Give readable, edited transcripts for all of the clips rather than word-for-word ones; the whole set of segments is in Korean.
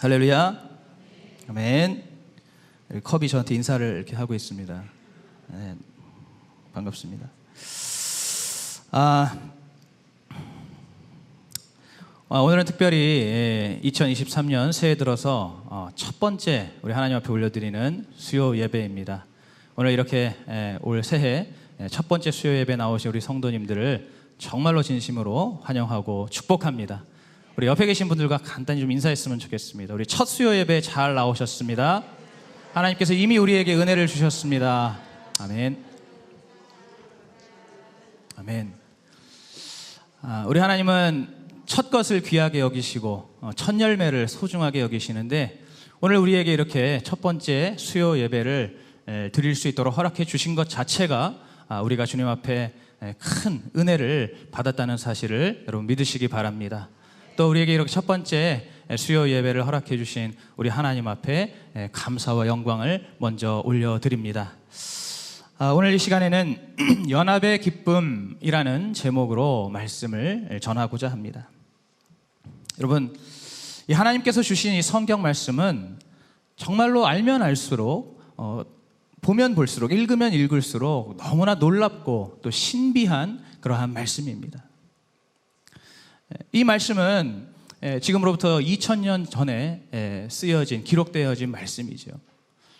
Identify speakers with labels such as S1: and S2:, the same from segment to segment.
S1: 할렐루야. 아멘. 컵이 저한테 인사를 이렇게 하고 있습니다. 네, 반갑습니다. 오늘은 특별히 2023년 새해 들어서 첫 번째 우리 하나님 앞에 올려드리는 수요 예배입니다. 오늘 이렇게 올 새해 첫 번째 수요 예배 나오신 우리 성도님들을 정말로 진심으로 환영하고 축복합니다. 우리 옆에 계신 분들과 간단히 좀 인사했으면 좋겠습니다. 우리 첫 수요 예배 잘 나오셨습니다. 하나님께서 이미 우리에게 은혜를 주셨습니다. 아멘. 아멘. 우리 하나님은 첫 것을 귀하게 여기시고 첫 열매를 소중하게 여기시는데, 오늘 우리에게 이렇게 첫 번째 수요 예배를 드릴 수 있도록 허락해 주신 것 자체가 우리가 주님 앞에 큰 은혜를 받았다는 사실을 여러분 믿으시기 바랍니다. 또 우리에게 이렇게 첫 번째 수요 예배를 허락해 주신 우리 하나님 앞에 감사와 영광을 먼저 올려드립니다. 오늘 이 시간에는 연합의 기쁨이라는 제목으로 말씀을 전하고자 합니다. 여러분, 이 하나님께서 주신 이 성경 말씀은 정말로 알면 알수록 보면 볼수록, 읽으면 읽을수록 너무나 놀랍고 또 신비한 그러한 말씀입니다. 이 말씀은 지금으로부터 2000년 전에 쓰여진, 기록되어진 말씀이죠.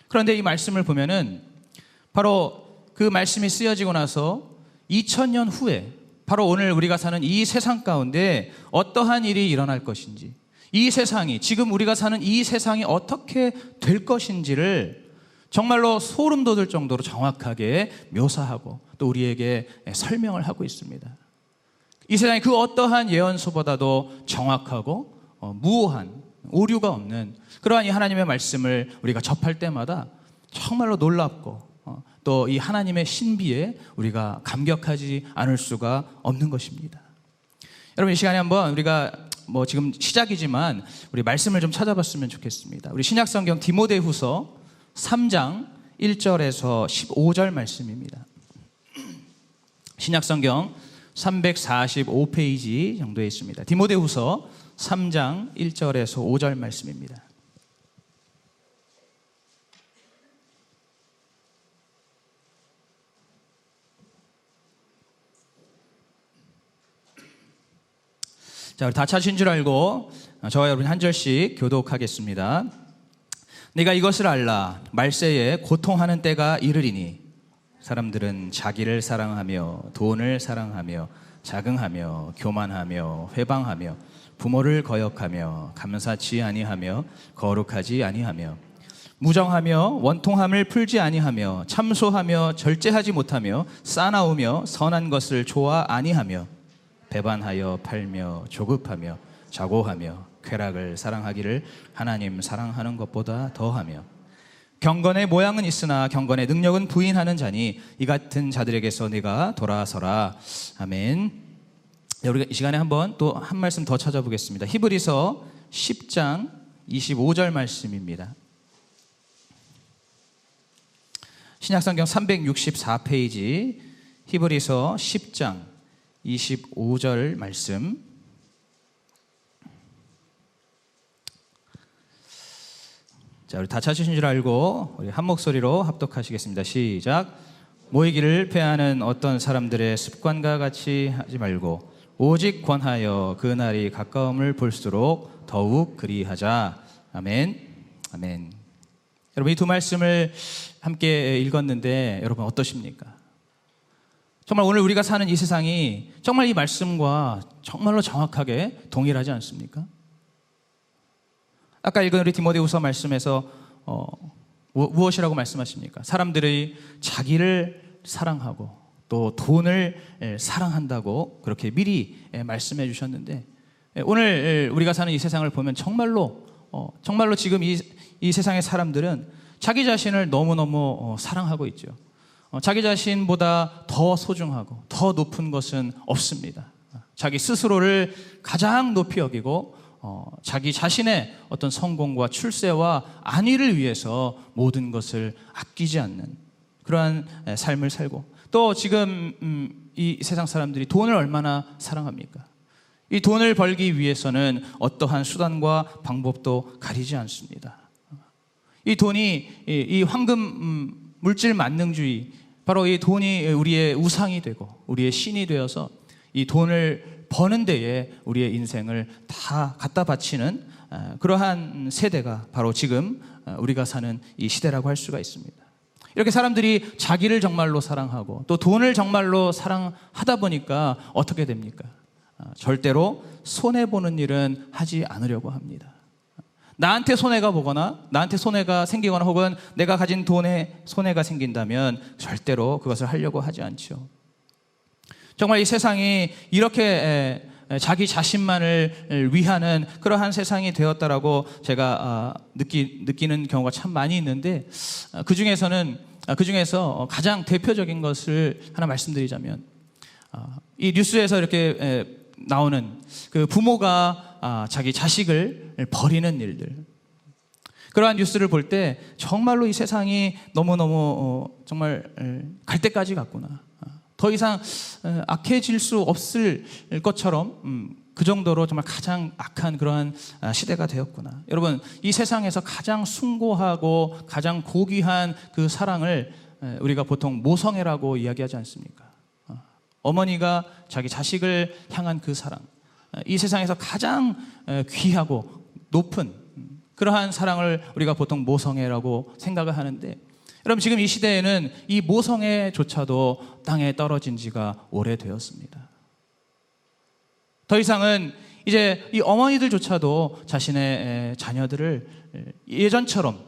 S1: 그런데 이 말씀을 보면은 바로 그 말씀이 쓰여지고 나서 2000년 후에 바로 오늘 우리가 사는 이 세상 가운데 어떠한 일이 일어날 것인지, 이 세상이, 지금 우리가 사는 이 세상이 어떻게 될 것인지를 정말로 소름 돋을 정도로 정확하게 묘사하고 또 우리에게 설명을 하고 있습니다. 이 세상이 그 어떠한 예언서보다도 정확하고 무오한, 오류가 없는 그러한 이 하나님의 말씀을 우리가 접할 때마다 정말로 놀랍고 또 이 하나님의 신비에 우리가 감격하지 않을 수가 없는 것입니다. 여러분, 이 시간에 한번 우리가 지금 시작이지만 우리 말씀을 좀 찾아봤으면 좋겠습니다. 우리 신약성경 디모데후서 3장 1절에서 15절 말씀입니다. 신약성경 345페이지 정도에 있습니다. 디모데후서 3장 1절에서 5절 말씀입니다. 자, 우리 다 찾으신 줄 알고 저와 여러분 한 절씩 교독하겠습니다. 네가 이것을 알라. 말세에 고통하는 때가 이르리니 사람들은 자기를 사랑하며 돈을 사랑하며 자긍하며 교만하며 회방하며 부모를 거역하며 감사치 아니하며 거룩하지 아니하며 무정하며 원통함을 풀지 아니하며 참소하며 절제하지 못하며 싸나우며 선한 것을 좋아 아니하며 배반하여 팔며 조급하며 자고하며 쾌락을 사랑하기를 하나님 사랑하는 것보다 더하며 경건의 모양은 있으나 경건의 능력은 부인하는 자니 이 같은 자들에게서 네가 돌아서라. 아멘. 우리가 이 시간에 한번 또 한 말씀 더 찾아보겠습니다. 히브리서 10장 25절 말씀입니다. 신약성경 364페이지 히브리서 10장 25절 말씀. 자, 우리 다 찾으신 줄 알고 우리 한 목소리로 합독하시겠습니다. 시작. 모이기를 패하는 어떤 사람들의 습관과 같이 하지 말고 오직 권하여 그 날이 가까움을 볼수록 더욱 그리하자. 아멘. 아멘. 여러분, 이 두 말씀을 함께 읽었는데 여러분 어떠십니까? 정말 오늘 우리가 사는 이 세상이 정말 이 말씀과 정말로 정확하게 동일하지 않습니까? 아까 읽은 우리 디모데후서 말씀에서 무엇이라고 말씀하십니까? 사람들이 자기를 사랑하고 또 돈을 사랑한다고 그렇게 미리 말씀해 주셨는데, 오늘 우리가 사는 이 세상을 보면 정말로 지금 이 세상의 사람들은 자기 자신을 너무너무 사랑하고 있죠. 자기 자신보다 더 소중하고 더 높은 것은 없습니다. 자기 스스로를 가장 높이 여기고 자기 자신의 어떤 성공과 출세와 안위를 위해서 모든 것을 아끼지 않는 그러한 삶을 살고, 또 지금 이 세상 사람들이 돈을 얼마나 사랑합니까? 이 돈을 벌기 위해서는 어떠한 수단과 방법도 가리지 않습니다. 이 돈이 이 황금 물질 만능주의, 바로 이 돈이 우리의 우상이 되고 우리의 신이 되어서 이 돈을 버는 데에 우리의 인생을 다 갖다 바치는 그러한 세대가 바로 지금 우리가 사는 이 시대라고 할 수가 있습니다. 이렇게 사람들이 자기를 정말로 사랑하고 또 돈을 정말로 사랑하다 보니까 어떻게 됩니까? 절대로 손해보는 일은 하지 않으려고 합니다. 나한테 손해가 보거나 나한테 손해가 생기거나 혹은 내가 가진 돈에 손해가 생긴다면 절대로 그것을 하려고 하지 않죠. 정말 이 세상이 이렇게 자기 자신만을 위하는 그러한 세상이 되었다라고 제가 느끼는 경우가 참 많이 있는데, 그 중에서 가장 대표적인 것을 하나 말씀드리자면, 이 뉴스에서 이렇게 나오는 그 부모가 자기 자식을 버리는 일들, 그러한 뉴스를 볼 때 정말로 이 세상이 너무너무 정말 갈 때까지 갔구나, 더 이상 악해질 수 없을 것처럼 그 정도로 정말 가장 악한 그러한 시대가 되었구나. 여러분, 이 세상에서 가장 숭고하고 가장 고귀한 그 사랑을 우리가 보통 모성애라고 이야기하지 않습니까? 어머니가 자기 자식을 향한 그 사랑, 이 세상에서 가장 귀하고 높은 그러한 사랑을 우리가 보통 모성애라고 생각을 하는데, 여러분, 지금 이 시대에는 이 모성애조차도 땅에 떨어진 지가 오래되었습니다. 더 이상은 이제 이 어머니들조차도 자신의 자녀들을 예전처럼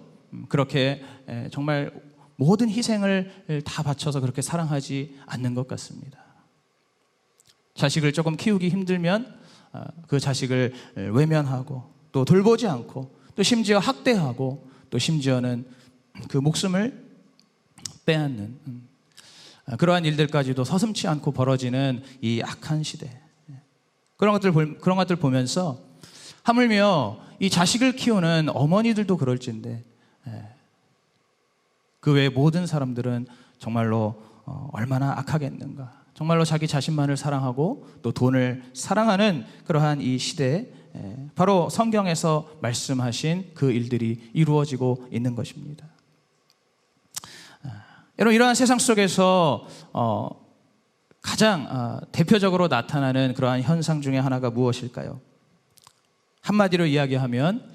S1: 그렇게 정말 모든 희생을 다 바쳐서 그렇게 사랑하지 않는 것 같습니다. 자식을 조금 키우기 힘들면 그 자식을 외면하고 또 돌보지 않고 또 심지어 학대하고 또 심지어는 그 목숨을 빼앗는 그러한 일들까지도 서슴지 않고 벌어지는 이 악한 시대, 그런 것들 보면서 하물며 이 자식을 키우는 어머니들도 그럴진데 그 외의 모든 사람들은 정말로 얼마나 악하겠는가. 정말로 자기 자신만을 사랑하고 또 돈을 사랑하는 그러한 이 시대에 바로 성경에서 말씀하신 그 일들이 이루어지고 있는 것입니다. 여러분, 이러한 세상 속에서 가장 대표적으로 나타나는 그러한 현상 중에 하나가 무엇일까요? 한마디로 이야기하면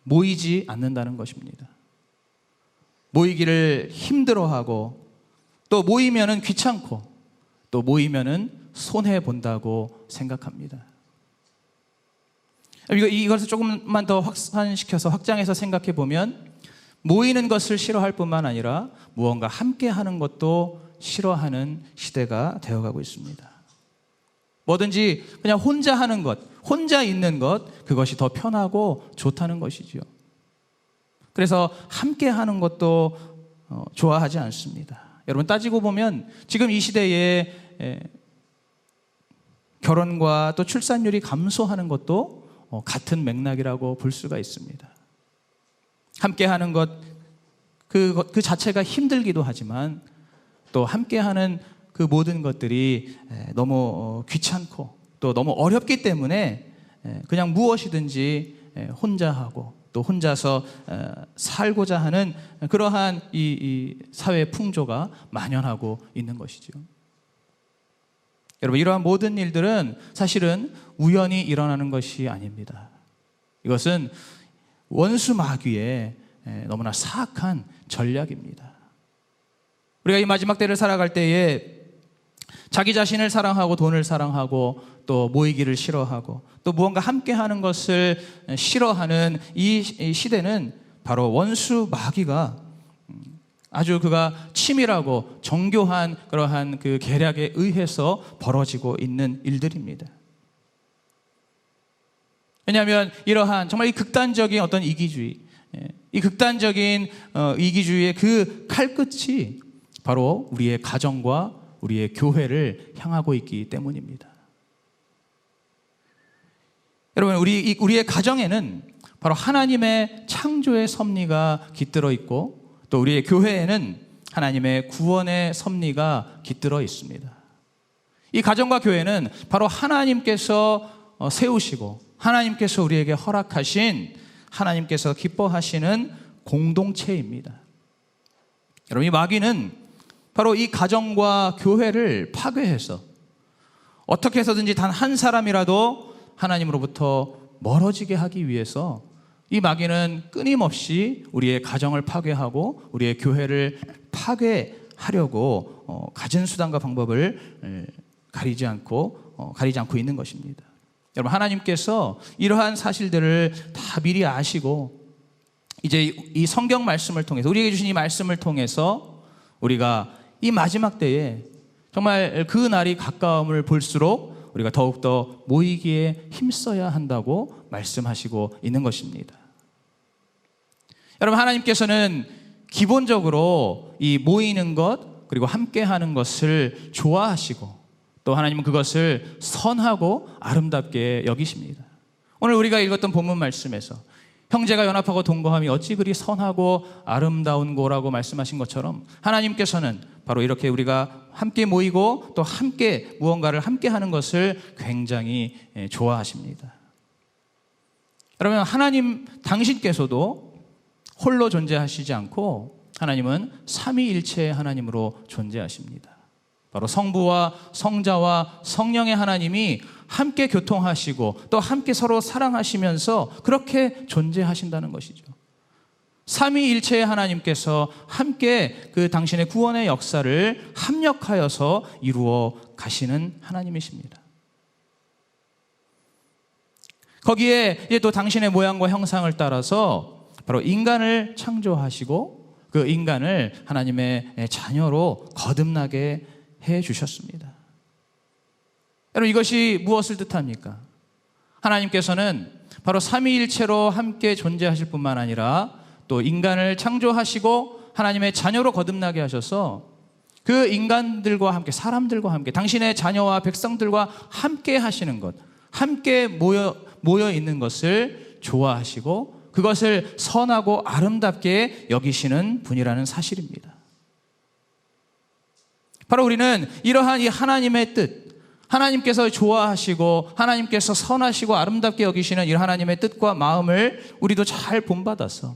S1: 모이지 않는다는 것입니다. 모이기를 힘들어하고 또 모이면은 귀찮고 또 모이면은 손해 본다고 생각합니다. 이것을 조금만 더 확장해서 생각해 보면, 모이는 것을 싫어할 뿐만 아니라 무언가 함께 하는 것도 싫어하는 시대가 되어가고 있습니다. 뭐든지 그냥 혼자 하는 것, 혼자 있는 것, 그것이 더 편하고 좋다는 것이지요. 그래서 함께 하는 것도 좋아하지 않습니다. 여러분, 따지고 보면 지금 이 시대에 결혼과 또 출산율이 감소하는 것도 같은 맥락이라고 볼 수가 있습니다. 함께 하는 것, 그 자체가 힘들기도 하지만 또 함께 하는 그 모든 것들이 너무 귀찮고 또 너무 어렵기 때문에 그냥 무엇이든지 혼자 하고 또 혼자서 살고자 하는 그러한 이 사회 풍조가 만연하고 있는 것이죠. 여러분, 이러한 모든 일들은 사실은 우연히 일어나는 것이 아닙니다. 이것은 원수 마귀의 너무나 사악한 전략입니다. 우리가 이 마지막 때를 살아갈 때에 자기 자신을 사랑하고 돈을 사랑하고 또 모이기를 싫어하고 또 무언가 함께하는 것을 싫어하는 이 시대는 바로 원수 마귀가 아주 그가 치밀하고 정교한 그러한 그 계략에 의해서 벌어지고 있는 일들입니다. 왜냐하면 이러한 정말 이 극단적인 어떤 이기주의, 이 극단적인 이기주의의 그 칼끝이 바로 우리의 가정과 우리의 교회를 향하고 있기 때문입니다. 여러분, 우리의 가정에는 바로 하나님의 창조의 섭리가 깃들어 있고 또 우리의 교회에는 하나님의 구원의 섭리가 깃들어 있습니다. 이 가정과 교회는 바로 하나님께서 세우시고 하나님께서 우리에게 허락하신, 하나님께서 기뻐하시는 공동체입니다. 여러분, 이 마귀는 바로 이 가정과 교회를 파괴해서 어떻게 해서든지 단 한 사람이라도 하나님으로부터 멀어지게 하기 위해서 이 마귀는 끊임없이 우리의 가정을 파괴하고 우리의 교회를 파괴하려고 갖은 수단과 방법을 가리지 않고 있는 것입니다. 여러분, 하나님께서 이러한 사실들을 다 미리 아시고 이제 이 성경 말씀을 통해서, 우리에게 주신 이 말씀을 통해서 우리가 이 마지막 때에 정말 그 날이 가까움을 볼수록 우리가 더욱더 모이기에 힘써야 한다고 말씀하시고 있는 것입니다. 여러분, 하나님께서는 기본적으로 이 모이는 것 그리고 함께하는 것을 좋아하시고 또 하나님은 그것을 선하고 아름답게 여기십니다. 오늘 우리가 읽었던 본문 말씀에서 형제가 연합하고 동거함이 어찌 그리 선하고 아름다운 거라고 말씀하신 것처럼 하나님께서는 바로 이렇게 우리가 함께 모이고 또 함께 무언가를 함께 하는 것을 굉장히 좋아하십니다. 여러분, 하나님 당신께서도 홀로 존재하시지 않고 하나님은 삼위일체의 하나님으로 존재하십니다. 바로 성부와 성자와 성령의 하나님이 함께 교통하시고 또 함께 서로 사랑하시면서 그렇게 존재하신다는 것이죠. 삼위일체의 하나님께서 함께 그 당신의 구원의 역사를 합력하여서 이루어 가시는 하나님이십니다. 거기에 이제 또 당신의 모양과 형상을 따라서 바로 인간을 창조하시고 그 인간을 하나님의 자녀로 거듭나게 해 주셨습니다. 여러분, 이것이 무엇을 뜻합니까? 하나님께서는 바로 삼위일체로 함께 존재하실 뿐만 아니라 또 인간을 창조하시고 하나님의 자녀로 거듭나게 하셔서 그 인간들과 함께, 사람들과 함께, 당신의 자녀와 백성들과 함께 하시는 것, 함께 모여 있는 것을 좋아하시고 그것을 선하고 아름답게 여기시는 분이라는 사실입니다. 바로 우리는 이러한 이 하나님의 뜻, 하나님께서 좋아하시고 하나님께서 선하시고 아름답게 여기시는 이 하나님의 뜻과 마음을 우리도 잘 본받아서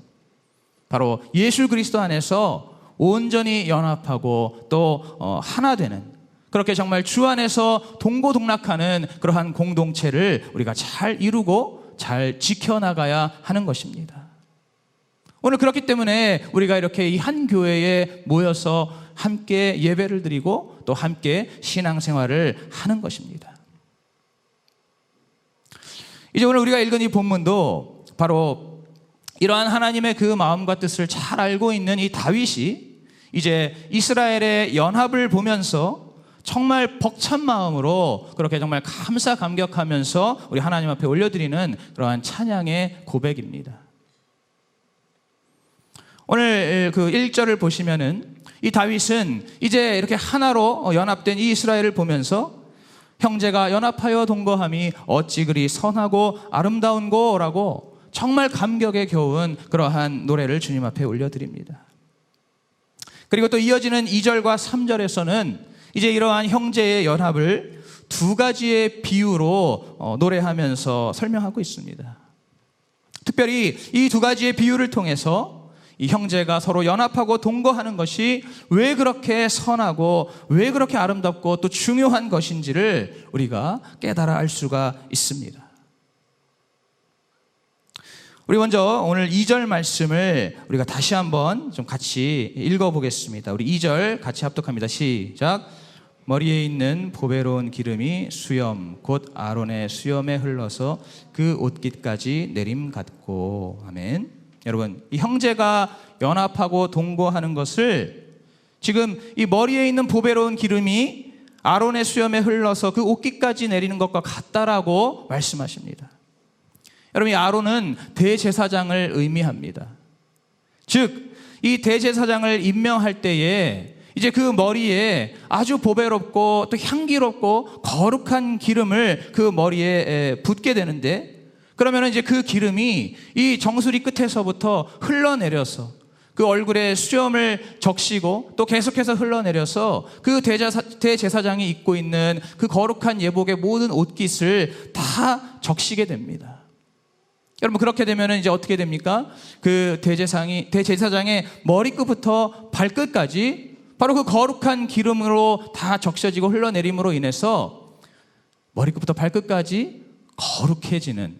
S1: 바로 예수 그리스도 안에서 온전히 연합하고 또 하나 되는, 그렇게 정말 주 안에서 동고동락하는 그러한 공동체를 우리가 잘 이루고 잘 지켜나가야 하는 것입니다. 오늘 그렇기 때문에 우리가 이렇게 이 한 교회에 모여서 함께 예배를 드리고 또 함께 신앙생활을 하는 것입니다. 이제 오늘 우리가 읽은 이 본문도 바로 이러한 하나님의 그 마음과 뜻을 잘 알고 있는 이 다윗이 이제 이스라엘의 연합을 보면서 정말 벅찬 마음으로 그렇게 정말 감사 감격하면서 우리 하나님 앞에 올려드리는 그러한 찬양의 고백입니다. 오늘 그 1절을 보시면은 이 다윗은 이제 이렇게 하나로 연합된 이 이스라엘을 보면서 형제가 연합하여 동거함이 어찌 그리 선하고 아름다운고라고 정말 감격에 겨운 그러한 노래를 주님 앞에 올려드립니다. 그리고 또 이어지는 2절과 3절에서는 이제 이러한 형제의 연합을 두 가지의 비유로 노래하면서 설명하고 있습니다. 특별히 이 두 가지의 비유를 통해서 이 형제가 서로 연합하고 동거하는 것이 왜 그렇게 선하고 왜 그렇게 아름답고 또 중요한 것인지를 우리가 깨달아 알 수가 있습니다. 우리 먼저 오늘 2절 말씀을 우리가 다시 한번 좀 같이 읽어보겠습니다. 우리 2절 같이 합독합니다. 시작. 머리에 있는 보배로운 기름이 수염 곧 아론의 수염에 흘러서 그 옷깃까지 내림 같고. 아멘. 여러분, 이 형제가 연합하고 동거하는 것을 지금 이 머리에 있는 보배로운 기름이 아론의 수염에 흘러서 그 옷깃까지 내리는 것과 같다라고 말씀하십니다. 여러분, 이 아론은 대제사장을 의미합니다. 즉, 이 대제사장을 임명할 때에 이제 그 머리에 아주 보배롭고 또 향기롭고 거룩한 기름을 그 머리에 붓게 되는데, 그러면 이제 그 기름이 이 정수리 끝에서부터 흘러내려서 그 얼굴에 수염을 적시고 또 계속해서 흘러내려서 그 대제사장이 입고 있는 그 거룩한 예복의 모든 옷깃을 다 적시게 됩니다. 여러분, 그렇게 되면 이제 어떻게 됩니까? 그 대제사장의 머리끝부터 발끝까지 바로 그 거룩한 기름으로 다 적셔지고 흘러내림으로 인해서 머리끝부터 발끝까지 거룩해지는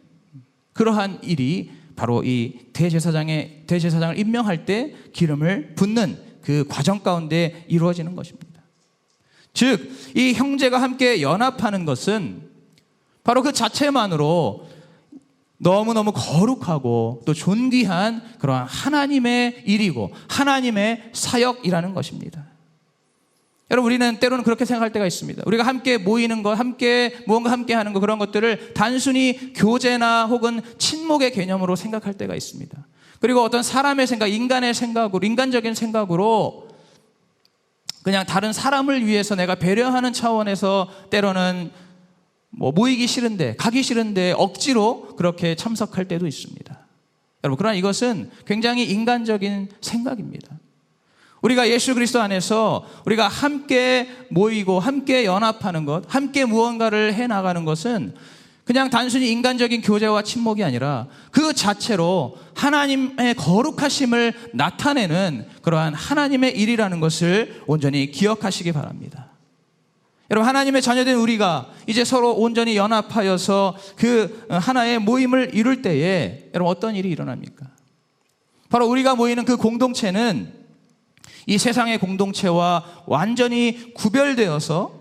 S1: 그러한 일이 바로 이 대제사장을 임명할 때 기름을 붓는 그 과정 가운데 이루어지는 것입니다. 즉, 이 형제가 함께 연합하는 것은 바로 그 자체만으로 너무너무 거룩하고 또 존귀한 그러한 하나님의 일이고 하나님의 사역이라는 것입니다. 여러분, 우리는 때로는 그렇게 생각할 때가 있습니다. 우리가 함께 모이는 것, 무언가 함께 하는 것, 그런 것들을 단순히 교제나 혹은 친목의 개념으로 생각할 때가 있습니다. 그리고 어떤 사람의 생각, 인간적인 생각으로 그냥 다른 사람을 위해서 내가 배려하는 차원에서 때로는 모이기 싫은데, 가기 싫은데 억지로 그렇게 참석할 때도 있습니다. 여러분, 그러나 이것은 굉장히 인간적인 생각입니다. 우리가 예수 그리스도 안에서 우리가 함께 모이고 함께 연합하는 것, 함께 무언가를 해나가는 것은 그냥 단순히 인간적인 교제와 친목이 아니라 그 자체로 하나님의 거룩하심을 나타내는 그러한 하나님의 일이라는 것을 온전히 기억하시기 바랍니다. 여러분, 하나님의 자녀된 우리가 이제 서로 온전히 연합하여서 그 하나의 모임을 이룰 때에 여러분, 어떤 일이 일어납니까? 바로 우리가 모이는 그 공동체는 이 세상의 공동체와 완전히 구별되어서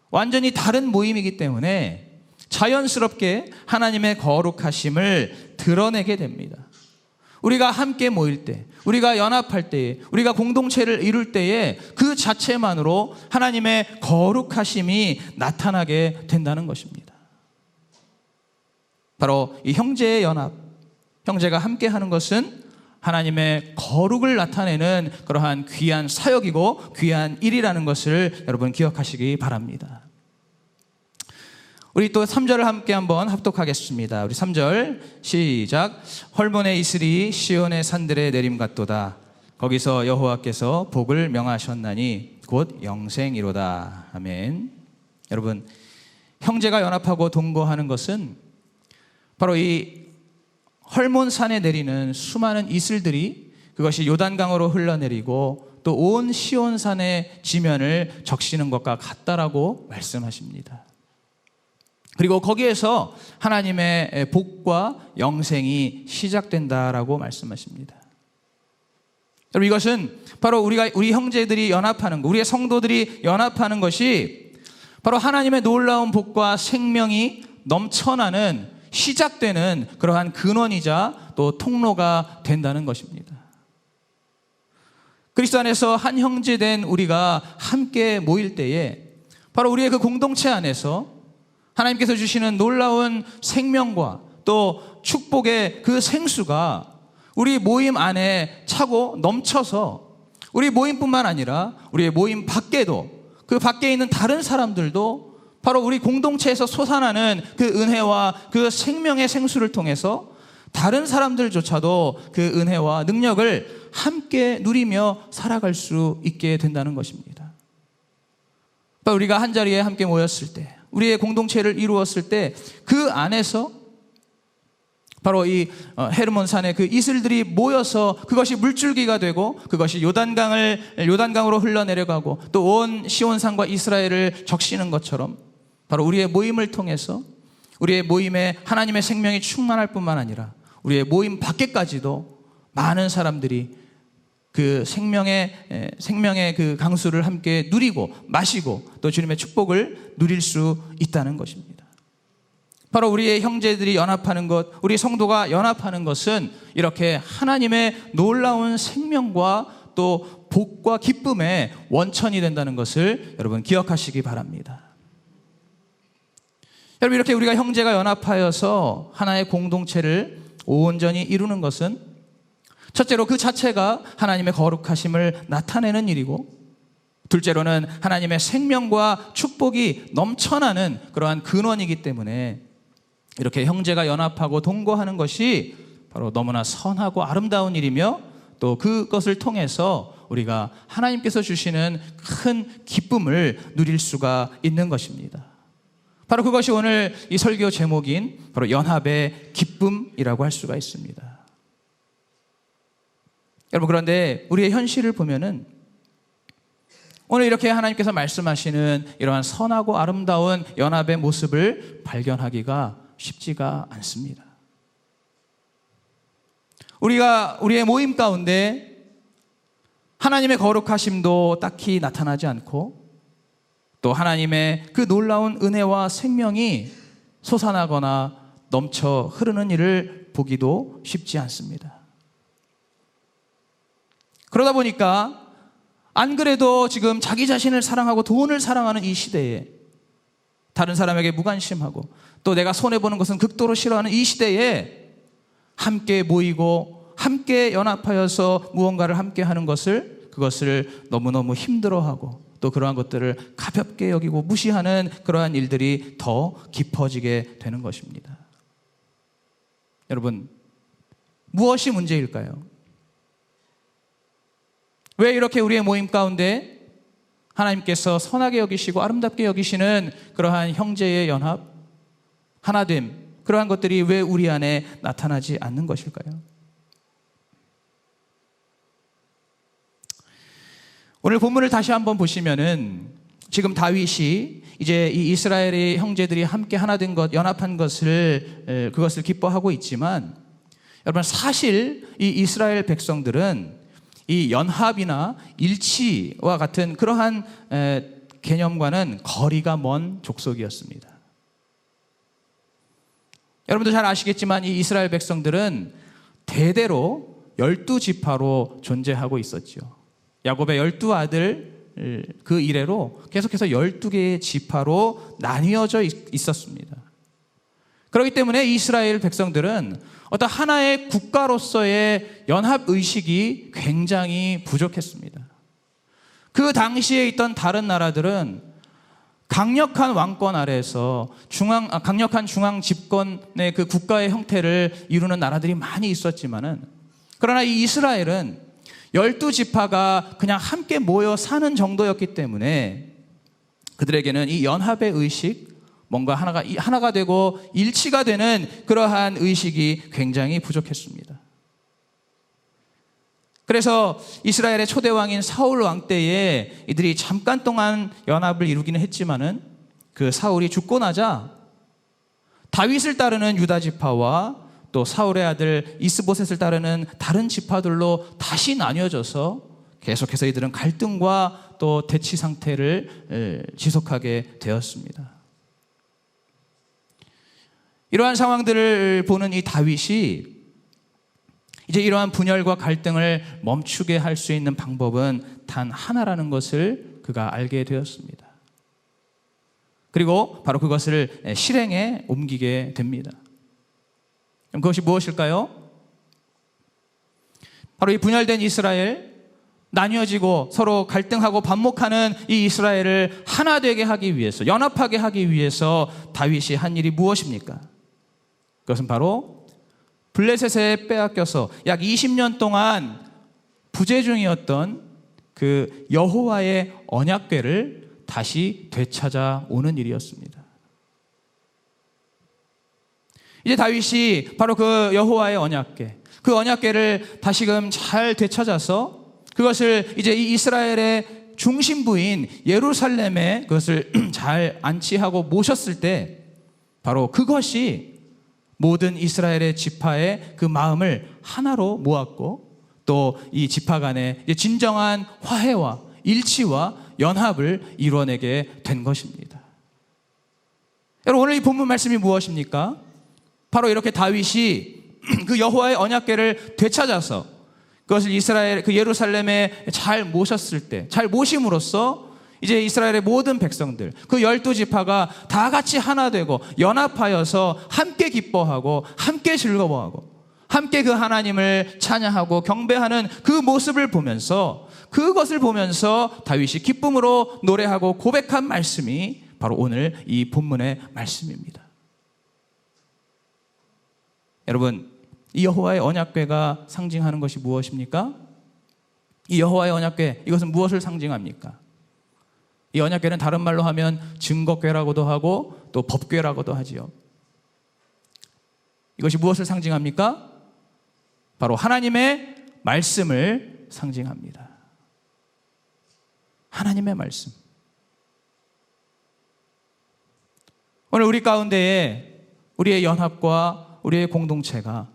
S1: 완전히 다른 모임이기 때문에 자연스럽게 하나님의 거룩하심을 드러내게 됩니다. 우리가 함께 모일 때, 우리가 연합할 때에, 우리가 공동체를 이룰 때에 그 자체만으로 하나님의 거룩하심이 나타나게 된다는 것입니다. 바로 이 형제의 연합, 형제가 함께 하는 것은 하나님의 거룩을 나타내는 그러한 귀한 사역이고 귀한 일이라는 것을 여러분 기억하시기 바랍니다. 우리 또 3절을 함께 한번 합독하겠습니다. 우리 3절 시작. 헐몬의 이슬이 시온의 산들에 내림 같도다. 거기서 여호와께서 복을 명하셨나니 곧 영생이로다. 아멘. 여러분, 형제가 연합하고 동거하는 것은 바로 이 헐몬산에 내리는 수많은 이슬들이 그것이 요단강으로 흘러내리고 또 온 시온산의 지면을 적시는 것과 같다라고 말씀하십니다. 그리고 거기에서 하나님의 복과 영생이 시작된다라고 말씀하십니다. 여러분, 이것은 바로 우리 형제들이 연합하는 것, 우리의 성도들이 연합하는 것이 바로 하나님의 놀라운 복과 생명이 넘쳐나는 시작되는 그러한 근원이자 또 통로가 된다는 것입니다. 그리스도 안에서 한 형제된 우리가 함께 모일 때에 바로 우리의 그 공동체 안에서 하나님께서 주시는 놀라운 생명과 또 축복의 그 생수가 우리 모임 안에 차고 넘쳐서 우리 모임뿐만 아니라 우리의 모임 밖에도, 그 밖에 있는 다른 사람들도 바로 우리 공동체에서 솟아나는 그 은혜와 그 생명의 생수를 통해서 다른 사람들조차도 그 은혜와 능력을 함께 누리며 살아갈 수 있게 된다는 것입니다. 우리가 한자리에 함께 모였을 때, 우리의 공동체를 이루었을 때 그 안에서 바로 이 헤르몬산의 그 이슬들이 모여서 그것이 물줄기가 되고 그것이 요단강으로 흘러내려가고 또 온 시온산과 이스라엘을 적시는 것처럼 바로 우리의 모임을 통해서 우리의 모임에 하나님의 생명이 충만할 뿐만 아니라 우리의 모임 밖에까지도 많은 사람들이 그 생명의 그 강수를 함께 누리고 마시고 또 주님의 축복을 누릴 수 있다는 것입니다. 바로 우리의 형제들이 연합하는 것, 우리 성도가 연합하는 것은 이렇게 하나님의 놀라운 생명과 또 복과 기쁨의 원천이 된다는 것을 여러분 기억하시기 바랍니다. 여러분, 이렇게 우리가 형제가 연합하여서 하나의 공동체를 온전히 이루는 것은 첫째로 그 자체가 하나님의 거룩하심을 나타내는 일이고, 둘째로는 하나님의 생명과 축복이 넘쳐나는 그러한 근원이기 때문에 이렇게 형제가 연합하고 동거하는 것이 바로 너무나 선하고 아름다운 일이며 또 그것을 통해서 우리가 하나님께서 주시는 큰 기쁨을 누릴 수가 있는 것입니다. 바로 그것이 오늘 이 설교 제목인 바로 연합의 기쁨이라고 할 수가 있습니다. 여러분, 그런데 우리의 현실을 보면은 오늘 이렇게 하나님께서 말씀하시는 이러한 선하고 아름다운 연합의 모습을 발견하기가 쉽지가 않습니다. 우리가 우리의 모임 가운데 하나님의 거룩하심도 딱히 나타나지 않고 또 하나님의 그 놀라운 은혜와 생명이 솟아나거나 넘쳐 흐르는 일을 보기도 쉽지 않습니다. 그러다 보니까 안 그래도 지금 자기 자신을 사랑하고 돈을 사랑하는 이 시대에, 다른 사람에게 무관심하고 또 내가 손해보는 것은 극도로 싫어하는 이 시대에 함께 모이고 함께 연합하여서 무언가를 함께 하는 그것을 너무너무 힘들어하고 또 그러한 것들을 가볍게 여기고 무시하는 그러한 일들이 더 깊어지게 되는 것입니다. 여러분, 무엇이 문제일까요? 왜 이렇게 우리의 모임 가운데 하나님께서 선하게 여기시고 아름답게 여기시는 그러한 형제의 연합, 하나됨, 그러한 것들이 왜 우리 안에 나타나지 않는 것일까요? 오늘 본문을 다시 한번 보시면은 지금 다윗이 이제 이 이스라엘의 형제들이 함께 하나 된 것, 연합한 그것을 기뻐하고 있지만, 여러분, 사실 이 이스라엘 백성들은 이 연합이나 일치와 같은 그러한 개념과는 거리가 먼 족속이었습니다. 여러분도 잘 아시겠지만 이 이스라엘 백성들은 대대로 12지파로 존재하고 있었죠. 야곱의 12아들 그 이래로 계속해서 12개의 지파로 나뉘어져 있었습니다. 그렇기 때문에 이스라엘 백성들은 어떤 하나의 국가로서의 연합의식이 굉장히 부족했습니다. 그 당시에 있던 다른 나라들은 강력한 왕권 아래에서 강력한 중앙 집권의 그 국가의 형태를 이루는 나라들이 많이 있었지만은, 그러나 이 이스라엘은 12지파가 그냥 함께 모여 사는 정도였기 때문에 그들에게는 이 연합의 의식, 뭔가 하나가 되고 일치가 되는 그러한 의식이 굉장히 부족했습니다. 그래서 이스라엘의 초대 왕인 사울 왕 때에 이들이 잠깐 동안 연합을 이루기는 했지만은 그 사울이 죽고 나자 다윗을 따르는 유다 지파와 또 사울의 아들 이스보셋을 따르는 다른 지파들로 다시 나뉘어져서 계속해서 이들은 갈등과 또 대치 상태를 지속하게 되었습니다. 이러한 상황들을 보는 이 다윗이 이제 이러한 분열과 갈등을 멈추게 할 수 있는 방법은 단 하나라는 것을 그가 알게 되었습니다. 그리고 바로 그것을 실행에 옮기게 됩니다. 그럼 그것이 무엇일까요? 바로 이 분열된 이스라엘, 나뉘어지고 서로 갈등하고 반목하는 이 이스라엘을 하나 되게 하기 위해서, 연합하게 하기 위해서 다윗이 한 일이 무엇입니까? 그것은 바로 블레셋에 빼앗겨서 약 20년 동안 부재 중이었던 그 여호와의 언약궤를 다시 되찾아오는 일이었습니다. 이제 다윗이 바로 그 여호와의 언약궤, 그 언약궤를 다시금 잘 되찾아서 그것을 이제 이 이스라엘의 중심부인 예루살렘에 그것을 잘 안치하고 모셨을 때 바로 그것이 모든 이스라엘의 지파의 그 마음을 하나로 모았고 또 이 지파 간의 진정한 화해와 일치와 연합을 이루어내게 된 것입니다. 여러분, 오늘 이 본문 말씀이 무엇입니까? 바로 이렇게 다윗이 그 여호와의 언약궤를 되찾아서 그것을 이스라엘 그 예루살렘에 잘 모셨을 때, 잘 모심으로써 이제 이스라엘의 모든 백성들, 그 12지파가 다 같이 하나 되고 연합하여서 함께 기뻐하고 함께 즐거워하고 함께 그 하나님을 찬양하고 경배하는 그 모습을 보면서, 그것을 보면서 다윗이 기쁨으로 노래하고 고백한 말씀이 바로 오늘 이 본문의 말씀입니다. 여러분, 이 여호와의 언약궤가 상징하는 것이 무엇입니까? 이 여호와의 언약궤, 이것은 무엇을 상징합니까? 이 언약궤는 다른 말로 하면 증거궤라고도 하고 또 법궤라고도 하지요. 이것이 무엇을 상징합니까? 바로 하나님의 말씀을 상징합니다. 하나님의 말씀. 오늘 우리 가운데에 우리의 연합과 우리의 공동체가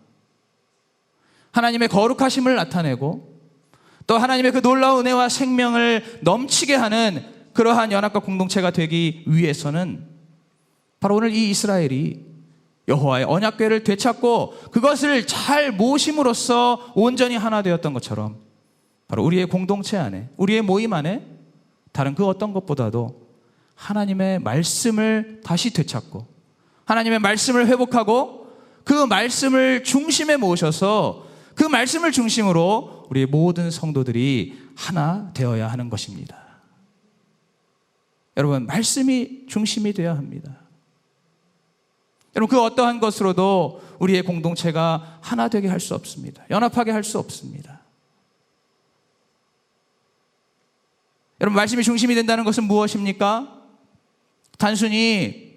S1: 하나님의 거룩하심을 나타내고 또 하나님의 그 놀라운 은혜와 생명을 넘치게 하는 그러한 연합과 공동체가 되기 위해서는 바로 오늘 이 이스라엘이 여호와의 언약궤를 되찾고 그것을 잘 모심으로써 온전히 하나 되었던 것처럼 바로 우리의 공동체 안에, 우리의 모임 안에 다른 그 어떤 것보다도 하나님의 말씀을 다시 되찾고 하나님의 말씀을 회복하고 그 말씀을 중심에 모셔서 그 말씀을 중심으로 우리 모든 성도들이 하나 되어야 하는 것입니다. 여러분, 말씀이 중심이 되어야 합니다. 여러분, 그 어떠한 것으로도 우리의 공동체가 하나 되게 할 수 없습니다. 연합하게 할 수 없습니다. 여러분, 말씀이 중심이 된다는 것은 무엇입니까? 단순히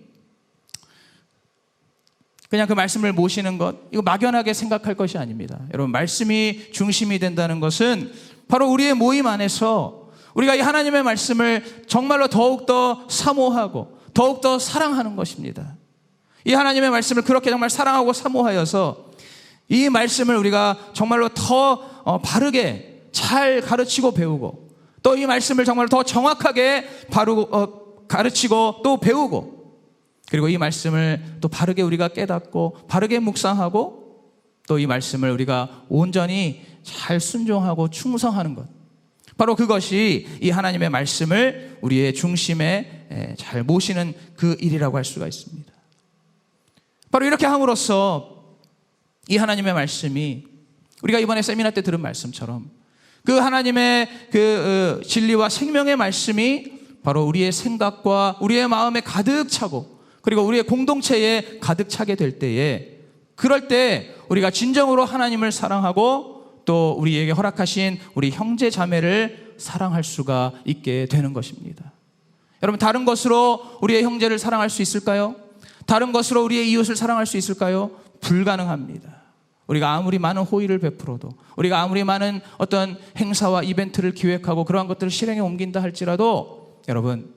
S1: 그냥 그 말씀을 모시는 것, 이거 막연하게 생각할 것이 아닙니다. 여러분, 말씀이 중심이 된다는 것은 바로 우리의 모임 안에서 우리가 이 하나님의 말씀을 정말로 더욱더 사모하고 더욱더 사랑하는 것입니다. 이 하나님의 말씀을 그렇게 정말 사랑하고 사모하여서 이 말씀을 우리가 정말로 더 바르게 잘 가르치고 배우고 또 이 말씀을 정말 더 정확하게 가르치고 또 배우고 그리고 이 말씀을 또 바르게 우리가 깨닫고 바르게 묵상하고 또 이 말씀을 우리가 온전히 잘 순종하고 충성하는 것, 바로 그것이 이 하나님의 말씀을 우리의 중심에 잘 모시는 그 일이라고 할 수가 있습니다. 바로 이렇게 함으로써 이 하나님의 말씀이 우리가 이번에 세미나 때 들은 말씀처럼 그 하나님의 그 진리와 생명의 말씀이 바로 우리의 생각과 우리의 마음에 가득 차고 그리고 우리의 공동체에 가득 차게 될 때에, 그럴 때 우리가 진정으로 하나님을 사랑하고 또 우리에게 허락하신 우리 형제 자매를 사랑할 수가 있게 되는 것입니다. 여러분, 다른 것으로 우리의 형제를 사랑할 수 있을까요? 다른 것으로 우리의 이웃을 사랑할 수 있을까요? 불가능합니다. 우리가 아무리 많은 호의를 베풀어도, 우리가 아무리 많은 어떤 행사와 이벤트를 기획하고 그러한 것들을 실행에 옮긴다 할지라도, 여러분,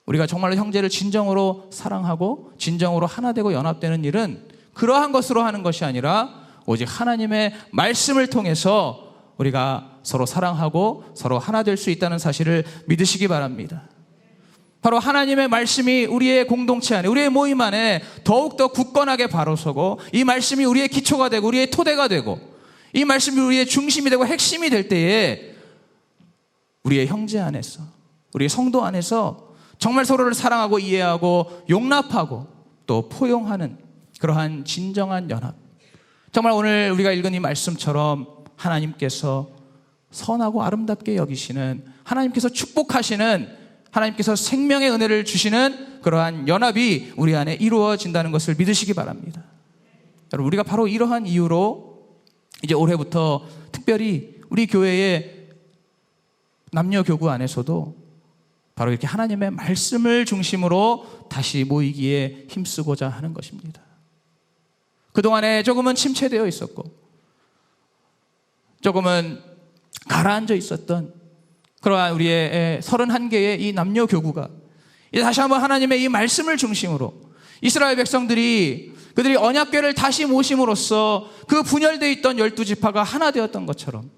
S1: 우리가 정말로 형제를 진정으로 사랑하고 진정으로 하나 되고 연합되는 일은 그러한 것으로 하는 것이 아니라 오직 하나님의 말씀을 통해서 우리가 서로 사랑하고 서로 하나 될 수 있다는 사실을 믿으시기 바랍니다. 바로 하나님의 말씀이 우리의 공동체 안에, 우리의 모임 안에 더욱더 굳건하게 바로 서고 이 말씀이 우리의 기초가 되고 우리의 토대가 되고 이 말씀이 우리의 중심이 되고 핵심이 될 때에 우리의 형제 안에서, 우리의 성도 안에서 정말 서로를 사랑하고 이해하고 용납하고 또 포용하는 그러한 진정한 연합, 정말 오늘 우리가 읽은 이 말씀처럼 하나님께서 선하고 아름답게 여기시는, 하나님께서 축복하시는, 하나님께서 생명의 은혜를 주시는 그러한 연합이 우리 안에 이루어진다는 것을 믿으시기 바랍니다. 여러분, 우리가 바로 이러한 이유로 이제 올해부터 특별히 우리 교회의 남녀 교구 안에서도 바로 이렇게 하나님의 말씀을 중심으로 다시 모이기에 힘쓰고자 하는 것입니다. 그동안에 조금은 침체되어 있었고 조금은 가라앉아 있었던 그러한 우리의 31개의 이 남녀 교구가 이제 다시 한번 하나님의 이 말씀을 중심으로 이스라엘 백성들이 그들이 언약궤를 다시 모심으로써 그 분열되어 있던 12지파가 하나 되었던 것처럼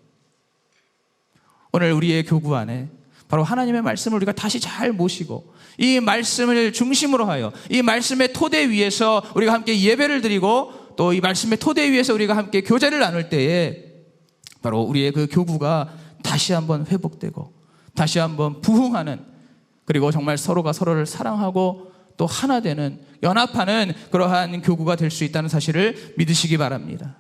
S1: 오늘 우리의 교구 안에 바로 하나님의 말씀을 우리가 다시 잘 모시고 이 말씀을 중심으로 하여 이 말씀의 토대 위에서 우리가 함께 예배를 드리고 또 이 말씀의 토대 위에서 우리가 함께 교제를 나눌 때에 바로 우리의 그 교구가 다시 한번 회복되고 다시 한번 부흥하는, 그리고 정말 서로가 서로를 사랑하고 또 하나 되는, 연합하는 그러한 교구가 될 수 있다는 사실을 믿으시기 바랍니다.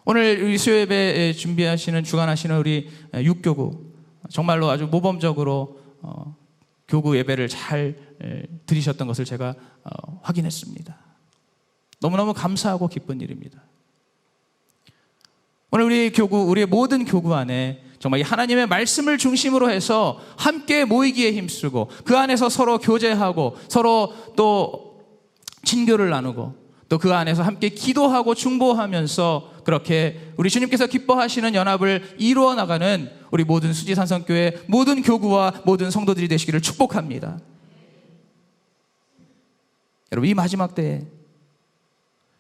S1: 오늘 우리 수요예배 준비하시는, 주관하시는 우리 육교구, 정말로 아주 모범적으로 교구 예배를 잘 드리셨던 것을 제가 확인했습니다. 너무너무 감사하고 기쁜 일입니다. 오늘 우리 교구, 우리의 모든 교구 안에 정말 이 하나님의 말씀을 중심으로 해서 함께 모이기에 힘쓰고 그 안에서 서로 교제하고 서로 또 친교를 나누고 또 그 안에서 함께 기도하고 중보하면서 그렇게 우리 주님께서 기뻐하시는 연합을 이루어 나가는 우리 모든 수지산성교회 모든 교구와 모든 성도들이 되시기를 축복합니다. 여러분, 이 마지막 때에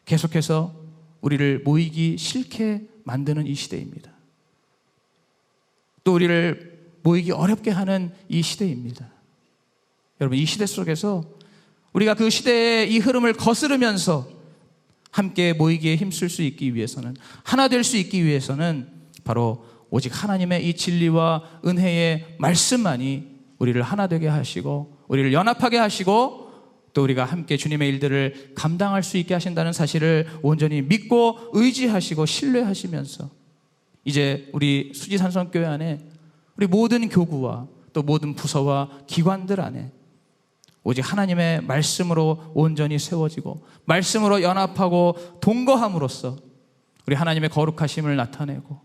S1: 계속해서 우리를 모이기 싫게 만드는 이 시대입니다. 또 우리를 모이기 어렵게 하는 이 시대입니다. 여러분, 이 시대 속에서 우리가 그 시대의 이 흐름을 거스르면서 함께 모이기에 힘쓸 수 있기 위해서는, 하나 될 수 있기 위해서는 바로 오직 하나님의 이 진리와 은혜의 말씀만이 우리를 하나 되게 하시고 우리를 연합하게 하시고 또 우리가 함께 주님의 일들을 감당할 수 있게 하신다는 사실을 온전히 믿고 의지하시고 신뢰하시면서 이제 우리 수지산성교회 안에 우리 모든 교구와 또 모든 부서와 기관들 안에 오직 하나님의 말씀으로 온전히 세워지고 말씀으로 연합하고 동거함으로써 우리 하나님의 거룩하심을 나타내고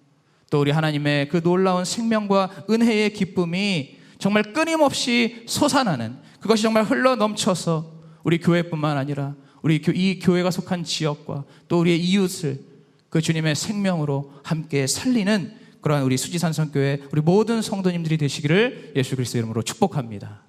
S1: 또 우리 하나님의 그 놀라운 생명과 은혜의 기쁨이 정말 끊임없이 솟아나는, 그것이 정말 흘러 넘쳐서 우리 교회뿐만 아니라 우리 이 교회가 속한 지역과 또 우리의 이웃을 그 주님의 생명으로 함께 살리는 그러한 우리 수지산성교회 우리 모든 성도님들이 되시기를 예수 그리스도의 이름으로 축복합니다.